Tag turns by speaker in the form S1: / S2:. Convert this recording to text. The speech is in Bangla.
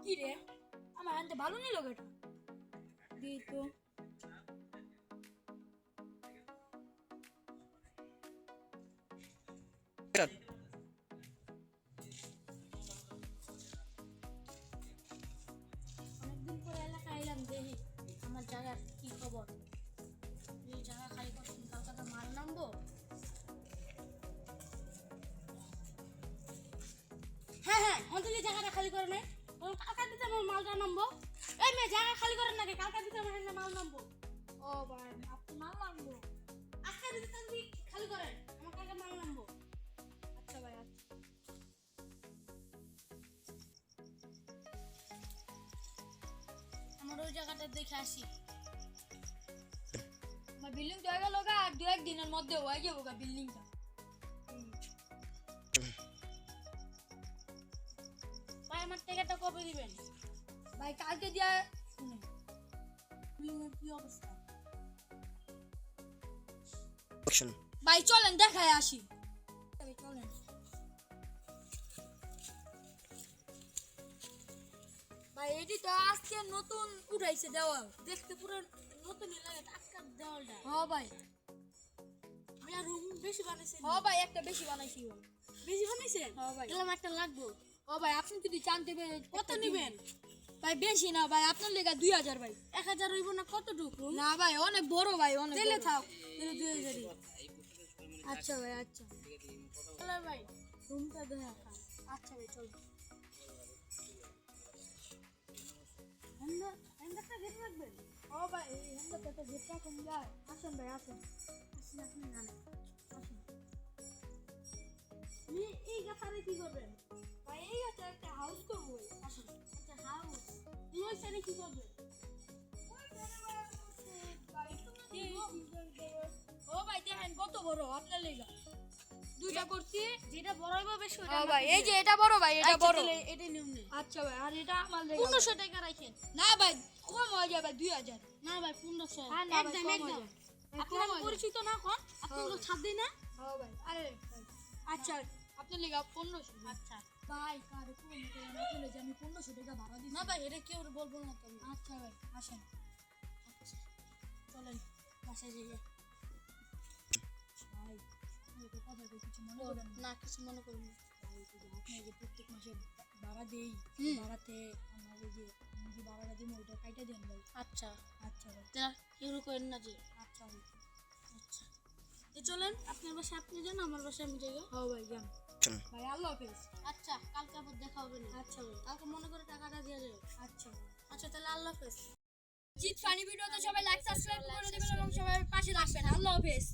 S1: কি রে আমার আনতে ভালো নিল এটা দিই তো অনেকদিন পরে এলাকায় এলাম দেখি আমার জায়গার কি খবর এই জায়গা খালি করছেন কালকে তো মাল নামবো হ্যাঁ অন্তত জায়গাটা খালি করে নাই কালকে দিতে আমার মালটা নামবো এই মেয়ে জায়গা খালি করেন নাকি কালকে দিতে আমার মাল নামবো ও ভাই আপনি মাল নামবো আজকে দিতে তুমি খালি করেন আমার কালকে মাল নামবো আচ্ছা ভাই আচ্ছা আমার ওই জায়গাটা দেখে আসি আমার বিল্ডিং তো হয়ে গেল গা আর দু একদিনের মধ্যে হয়ে যাবো গা বিল্ডিংটা ভাই আমার টাকাটা কবে দিবেন ভাই কালকে দিয়া বিল্ডিং এর কি অবস্থা ভাই চলেন দেখায় আসি চলেন ভাই এটি তো আজকে নতুন উঠাইছে দেওয়াল দেখতে পুরো নতুনই লাগে টাটকা দেওয়ালটা হ্যাঁ ভাই ভাই রুম বেশি বানাইছে হ্যাঁ ভাই একটা বেশি বানাইছি বেশি বানাইছে হ্যাঁ ভাই গেলাম একটা লাগবো ও ভাই আপনি যদি চান দেবে কত নেবেন ভাই বেশি না ভাই আপনার লেগা 2000 ভাই 1000 হইব না কতটুকু না ভাই অনেক বড় ভাই অনেক তেলে থাক তেলে 2000 আচ্ছা ভাই আচ্ছা চলো ভাই রুমটা দেখা আচ্ছা ভাই চলো হ্যান্ডারটা গেট রাখবেন ও ভাই এই হ্যান্ডারটা তো গেট রাখুন যায় আসেন ভাই আসেন আসেন আপনি জান আসেন এই গাছারে কি করবেন ভাই এই গাছটা একটা হাউস করবো আসেন একটা হাউস এই সাইডে কি করবেন ও ভাই দেখেন কত বড় আপনার লেগা দুইটা করছি যেটা বড় হবে বেশি ওটা ভাই এই যে এটা বড় ভাই এটা বড় এটা নিয়ম নেই আচ্ছা ভাই আর এটা আমার লেগা 1500 টাকা রাখেন না ভাই কম হয়ে যাবে 2000 না ভাই 1500 একদম আপনার পরিচিত না কোন আপনি লোক ছাড় দেই না হ্যাঁ ভাই আরে আচ্ছা আপনার লেগা 1500 আচ্ছা ভাই কারে কোন না বলে যে আমি 1500 টাকা ভাড়া দিই না ভাই এটা কেউ বলবো না তো আচ্ছা ভাই আসেন আচ্ছা চলেন বাসায় যাই ভাই কথা কিছু মনে করেন না কিছু মনে করেন আপনি যে প্রত্যেক মাসে ভাড়া দেই ভাড়াতে আমার যে ভাড়াটা দিই ওইটা কাইটা দেন ভাই আচ্ছা আচ্ছা ভাই তা এগুলো করেন না যে আচ্ছা ভাই আচ্ছা চলেন আপনার বাসায় আপনি যান আমার বাসায় আমি যাই হ্যাঁ ভাই যান ভাই আল্লাহ হাফেজ আচ্ছা কালকে আবার দেখা হবে না আচ্ছা ভাই কালকে মনে করে টাকাটা দিয়ে যাবে আচ্ছা আচ্ছা তাহলে আল্লাহ হাফেজ জিত ফানি ভিডিওতে সবাই লাইক সাবস্ক্রাইব করে দিবেন এবং সবাই পাশে থাকবেন আল্লাহ হাফেজ